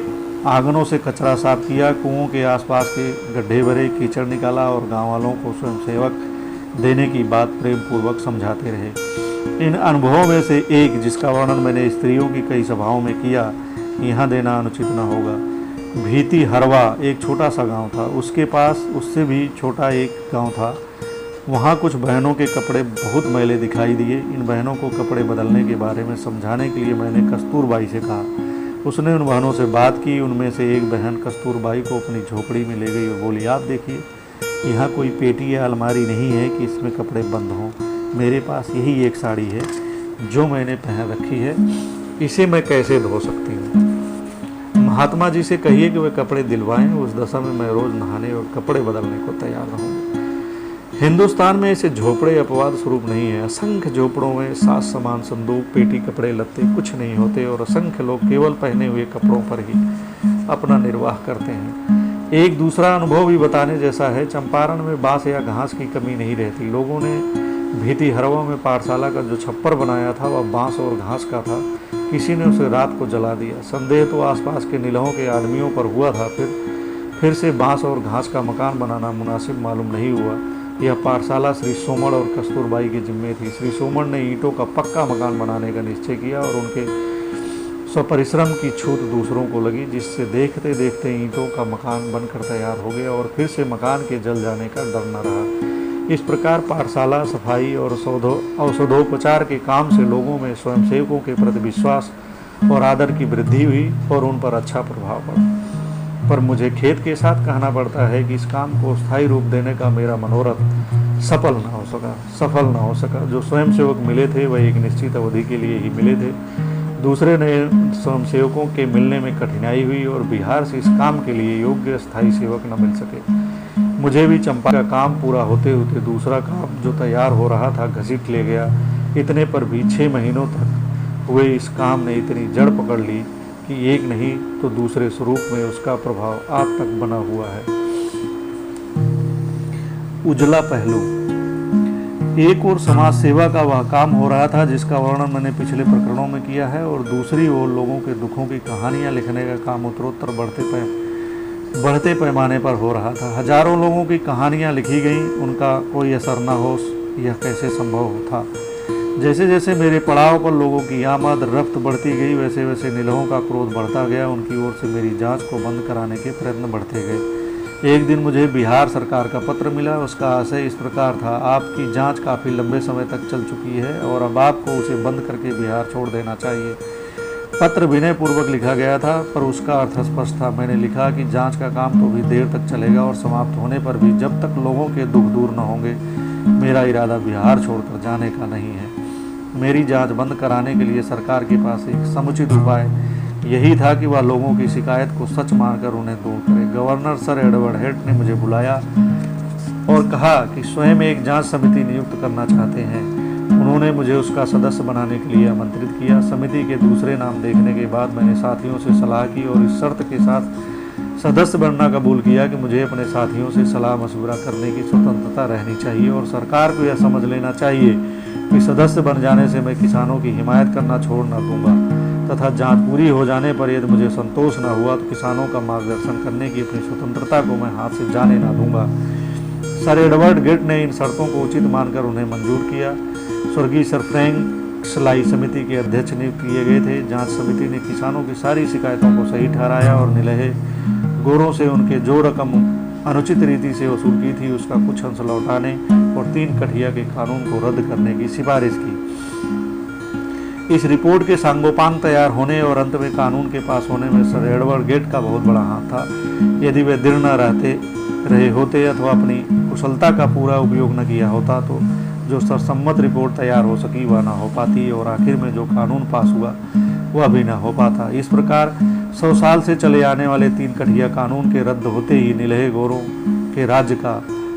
आंगनों से कचरा साफ किया, कुओं के आसपास के गड्ढे भरे, कीचड़ निकाला और गांव वालों को स्वयंसेवक देने की बात प्रेम पूर्वक समझाते रहे। इन अनुभवों में से एक, जिसका वर्णन मैंने स्त्रियों की कई सभाओं में किया, यहाँ देना अनुचित न होगा। भीती हरवा एक छोटा सा गांव था। उसके पास उससे भी छोटा एक गांव था। वहाँ कुछ बहनों के कपड़े बहुत मैले दिखाई दिए। इन बहनों को कपड़े बदलने के बारे में समझाने के लिए मैंने कस्तूरबाई से कहा। उसने उन बहनों से बात की। उनमें से एक बहन कस्तूरबाई को अपनी झोपड़ी में ले गई और बोली, आप देखिए, यहाँ कोई पेटी या अलमारी नहीं है कि इसमें कपड़े बंद हों। मेरे पास यही एक साड़ी है जो मैंने पहन रखी है, इसे मैं कैसे धो सकती हूँ? महात्मा जी से कहिए कि वे कपड़े दिलवाएं। उस दशा में मैं रोज नहाने और कपड़े बदलने को तैयार रहूँगी। हिंदुस्तान में ऐसे झोपड़े अपवाद स्वरूप नहीं है। असंख्य झोपड़ों में साज सामान, संदूक, पेटी, कपड़े लत्ते कुछ नहीं होते और असंख्य लोग केवल पहने हुए कपड़ों पर ही अपना निर्वाह करते हैं। एक दूसरा अनुभव भी बताने जैसा है। चंपारण में बांस या घास की कमी नहीं रहती। लोगों ने भीती हरवा में पाठशाला का जो छप्पर बनाया था वह बांस और घास का था। किसी ने उसे रात को जला दिया। संदेह तो आसपास के निलहों के आदमियों पर हुआ था। फिर से बांस और घास का मकान बनाना मुनासिब मालूम नहीं हुआ। यह पाठशाला श्री सोमण और कस्तूरबाई के जिम्मे थी। श्री सोमण ने ईंटों का पक्का मकान बनाने का निश्चय किया और उनके स्वपरिश्रम की छूत दूसरों को लगी, जिससे देखते देखते ईंटों का मकान बनकर तैयार हो गया और फिर से मकान के जल जाने का डर न रहा। इस प्रकार पाठशाला, सफाई और औषधोपचार के काम से लोगों में स्वयंसेवकों के प्रति विश्वास और आदर की वृद्धि हुई और उन पर अच्छा प्रभाव पड़ा। पर मुझे खेद के साथ कहना पड़ता है कि इस काम को स्थायी रूप देने का मेरा मनोरथ सफल न हो सका। जो स्वयंसेवक मिले थे वह एक निश्चित अवधि के लिए ही मिले थे। दूसरे नए स्वयंसेवकों के मिलने में कठिनाई हुई और बिहार से इस काम के लिए योग्य स्थायी सेवक न मिल सके। मुझे भी चंपा का काम पूरा होते होते दूसरा काम जो तैयार हो रहा था घसीट ले गया। इतने पर भी 6 महीनों तक हुए इस काम ने इतनी जड़ पकड़ ली कि एक नहीं तो दूसरे स्वरूप में उसका प्रभाव आज तक बना हुआ है। उजला पहलू। एक और समाज सेवा का वह काम हो रहा था जिसका वर्णन मैंने पिछले प्रकरणों में किया है, और दूसरी ओर लोगों के दुखों की कहानियां लिखने का काम उत्तरोत्तर बढ़ते पैमाने पर हो रहा था। हजारों लोगों की कहानियां लिखी गईं, उनका कोई असर न हो, यह कैसे संभव था? जैसे जैसे मेरे पड़ाव पर लोगों की आमद रफ्त बढ़ती गई, वैसे वैसे निलहों का क्रोध बढ़ता गया। उनकी ओर से मेरी जांच को बंद कराने के प्रयत्न बढ़ते गए। एक दिन मुझे बिहार सरकार का पत्र मिला। उसका आशय इस प्रकार था, आपकी जांच काफ़ी लंबे समय तक चल चुकी है और अब आपको उसे बंद करके बिहार छोड़ देना चाहिए। पत्र विनयपूर्वक लिखा गया था पर उसका अर्थ स्पष्ट था। मैंने लिखा कि जांच का काम तो भी देर तक चलेगा और समाप्त होने पर भी जब तक लोगों के दुख दूर न होंगे मेरा इरादा बिहार छोड़कर जाने का नहीं है। मेरी जांच बंद कराने के लिए सरकार के पास एक समुचित उपाय यही था कि वह लोगों की शिकायत को सच मानकर उन्हें दूर करे। गवर्नर सर एडवर्ड हेड ने मुझे बुलाया और कहा कि स्वयं एक जांच समिति नियुक्त करना चाहते हैं। उन्होंने मुझे उसका सदस्य बनाने के लिए आमंत्रित किया। समिति के दूसरे नाम देखने के बाद मैंने साथियों से सलाह की और इस शर्त के साथ सदस्य बनना कबूल किया कि मुझे अपने साथियों से सलाह मशवरा करने की स्वतंत्रता रहनी चाहिए और सरकार को यह समझ लेना चाहिए कि सदस्य बन जाने से मैं किसानों की हिमायत करना छोड़ न दूंगा तथा जांच पूरी हो जाने पर यदि मुझे संतोष न हुआ तो किसानों का मार्गदर्शन करने की अपनी स्वतंत्रता को मैं हाथ से जाने न दूंगा। सर एडवर्ड गेट ने इन शर्तों को उचित मानकर उन्हें मंजूर किया। स्वर्गीय सर टैक्सलाई समिति के अध्यक्ष नियुक्त किए गए थे। जांच समिति ने किसानों की सारी शिकायतों को सही ठहराया और निलहे गोरों से उनके जो रकम अनुचित रीति से वसूल की थी उसका कुछ अंश लौटाने और 3 कठिया के कानून को रद्द करने की सिफारिश की। इस रिपोर्ट के सांगोपांग तैयार होने और अंत में कानून के पास होने में सर एडवर्ड गेट का बहुत बड़ा हाथ था। यदि वे दृढ़ न रहे होते अथवा अपनी कुशलता का पूरा उपयोग न किया होता तो जो सरसम्मत रिपोर्ट तैयार हो सकी वह न हो पाती और आखिर में जो कानून पास हुआ वह भी न हो पाता। इस प्रकार 100 साल से चले आने वाले 3 कठिया कानून के रद्द होते ही निलहे गोरों के राज्य का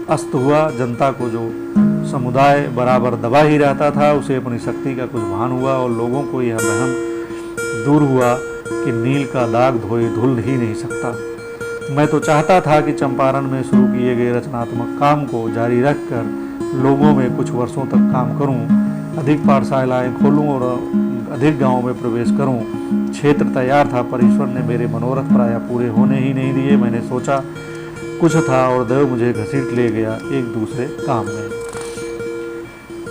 अस्त हुआ। जनता को जो समुदाय बराबर दबा ही रहता था उसे अपनी शक्ति का कुछ भान हुआ और लोगों को यह वहम दूर हुआ कि नील का दाग धोए धुल ही नहीं सकता। मैं तो चाहता था कि चंपारण में शुरू किए गए रचनात्मक काम को जारी रखकर लोगों में कुछ वर्षों तक काम करूं, अधिक पाठशालाएं खोलूं और अधिक गांवों में प्रवेश करूं। क्षेत्र तैयार था पर ईश्वर ने मेरे मनोरथ प्राय पूरे होने ही नहीं दिए। मैंने सोचा कुछ था और दैव मुझे घसीट ले गया एक दूसरे काम में।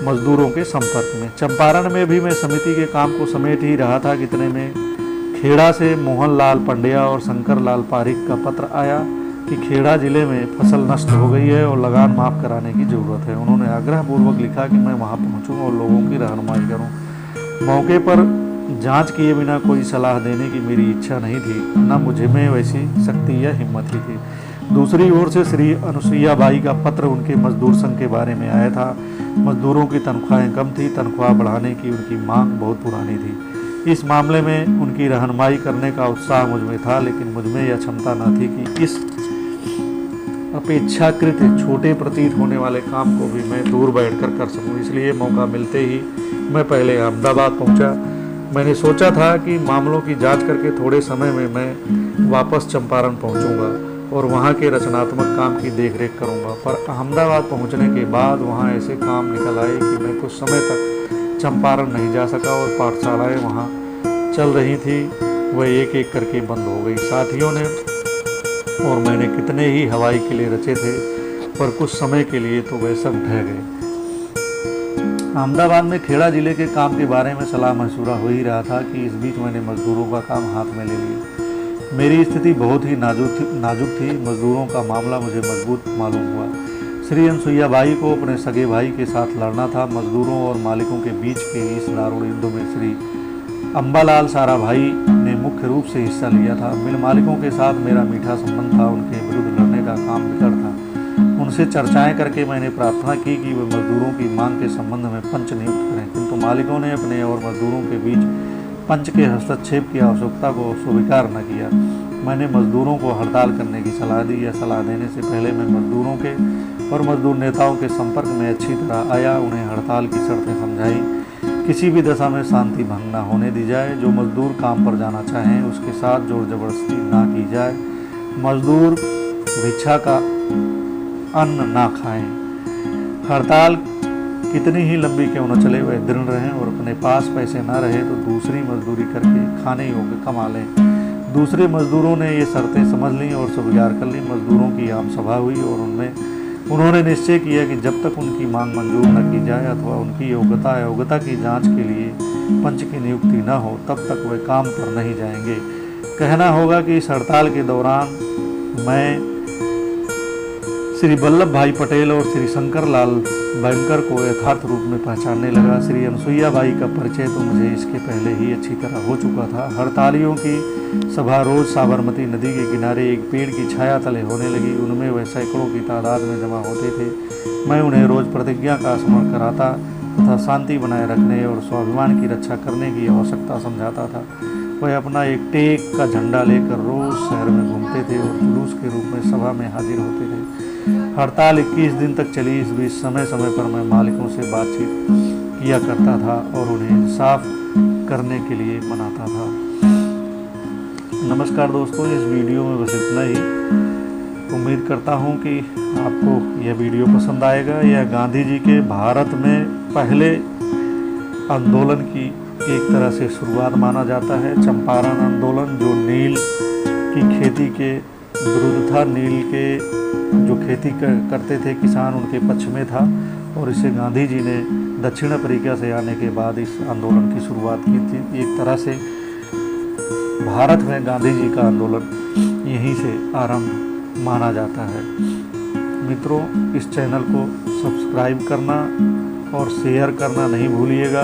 मजदूरों के संपर्क में चंपारण में भी मैं समिति के काम को समेट ही रहा था। कितने में खेड़ा से मोहन लाल पंड्या और शंकर लाल पारिक का पत्र आया कि खेड़ा जिले में फसल नष्ट हो गई है और लगान माफ़ कराने की ज़रूरत है। उन्होंने आग्रहपूर्वक लिखा कि मैं वहां पहुंचूं और लोगों की रहनुमाई करूं। मौके पर जांच किए बिना कोई सलाह देने की मेरी इच्छा नहीं थी, न मुझे में वैसी शक्ति या हिम्मत ही थी। दूसरी ओर से श्री अनुसुईया बाई का पत्र उनके मजदूर संघ के बारे में आया था। मजदूरों की तनख्वाहें कम थी, तनख्वाह बढ़ाने की उनकी मांग बहुत पुरानी थी। इस मामले में उनकी रहनुमाई करने का उत्साह मुझमें था, लेकिन मुझमें यह क्षमता न थी कि इस अपेक्षाकृत छोटे प्रतीत होने वाले काम को भी मैं दूर बैठकर कर सकूं। इसलिए मौका मिलते ही मैं पहले अहमदाबाद पहुंचा। मैंने सोचा था कि मामलों की जांच करके थोड़े समय में मैं वापस चंपारण पहुंचूंगा और वहां के रचनात्मक काम की देखरेख करूंगा। पर अहमदाबाद पहुंचने के बाद वहां ऐसे काम निकल आए कि मैं कुछ समय तक चंपारण नहीं जा सका और पाठशालाएं वहां चल रही थी वह एक एक करके बंद हो गई। साथियों ने और मैंने कितने ही हवाई किले रचे थे पर कुछ समय के लिए तो वह सब ढह गए। अहमदाबाद में खेड़ा जिले के काम के बारे में सलाह मशवरा हो ही रहा था कि इस बीच मैंने मजदूरों का काम हाथ में ले लिया। मेरी स्थिति बहुत ही नाजुक थी। मजदूरों का मामला मुझे मजबूत मालूम हुआ। श्री अनुसुईया बाई को अपने सगे भाई के साथ लड़ना था। मजदूरों और मालिकों के बीच के इस दारुण युद्ध में श्री अम्बालाल सारा भाई ने मुख्य रूप से हिस्सा लिया था। मिल मालिकों के साथ मेरा मीठा संबंध था। उनके विरुद्ध लड़ने का काम निकट था। उनसे चर्चाएं करके मैंने प्रार्थना की कि वे मजदूरों की मांग के संबंध में पंच नियुक्त करें, किंतु मालिकों ने अपने और मजदूरों के बीच पंच के हस्तक्षेप की आवश्यकता को स्वीकार न किया। मैंने मजदूरों को हड़ताल करने की सलाह दी। यह सलाह देने से पहले मैं मजदूरों के और मजदूर नेताओं के संपर्क में अच्छी तरह आया। उन्हें हड़ताल की शर्तें समझाई। किसी भी दशा में शांति भंग न होने दी जाए। जो मजदूर काम पर जाना चाहें उसके साथ जोर जबरदस्ती ना की जाए। मजदूर भिक्षा का अन्न ना खाएं। हड़ताल कितनी ही लंबी क्यों न चले वह दृढ़ रहें और अपने पास पैसे ना रहे तो दूसरी मजदूरी करके खाने योग्य कमा लें। दूसरे मजदूरों ने ये शर्तें समझ लीं और स्वीकार कर लीं। मजदूरों की आम सभा हुई और उन्होंने निश्चय किया कि जब तक उनकी मांग मंजूर न की जाए अथवा उनकी अयोग्यता की जांच के लिए पंच की नियुक्ति न हो तब तक वे काम पर नहीं जाएंगे। कहना होगा कि इस हड़ताल के दौरान मैं श्री वल्लभ भाई पटेल और श्री शंकर लाल बैंकर को यथार्थ रूप में पहचानने लगा। श्री अनुसुईया बाई का परिचय तो मुझे इसके पहले ही अच्छी तरह हो चुका था। हड़तालियों की सभा रोज साबरमती नदी के किनारे एक पेड़ की छाया तले होने लगी। उनमें वह सैकड़ों की तादाद में जमा होते थे। मैं उन्हें रोज प्रतिज्ञा का स्मरण कराता तथा शांति बनाए रखने और स्वाभिमान की रक्षा करने की आवश्यकता समझाता था। वह अपना एक टेक का झंडा लेकर रोज शहर में घूमते थे और जुलूस के रूप में सभा में हाजिर होते थे। हड़ताल 21 दिन तक चली। इस बीच समय समय पर मैं मालिकों से बातचीत किया करता था और उन्हें इंसाफ करने के लिए मनाता था। नमस्कार दोस्तों, इस वीडियो में बस इतना ही। उम्मीद करता हूं कि आपको यह वीडियो पसंद आएगा। यह गांधी जी के भारत में पहले आंदोलन की एक तरह से शुरुआत माना जाता है। चंपारण आंदोलन जो नील की खेती के विरुद्ध था। नील के जो खेती करते थे किसान उनके पक्ष में था और इसे गांधी जी ने दक्षिण अफ्रीका से आने के बाद इस आंदोलन की शुरुआत की थी। एक तरह से भारत में गांधी जी का आंदोलन यहीं से आरंभ माना जाता है। मित्रों, इस चैनल को सब्सक्राइब करना और शेयर करना नहीं भूलिएगा,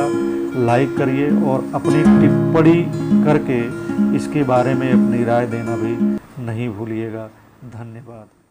लाइक करिए और अपनी टिप्पणी करके इसके बारे में अपनी राय देना भी नहीं भूलिएगा। धन्यवाद।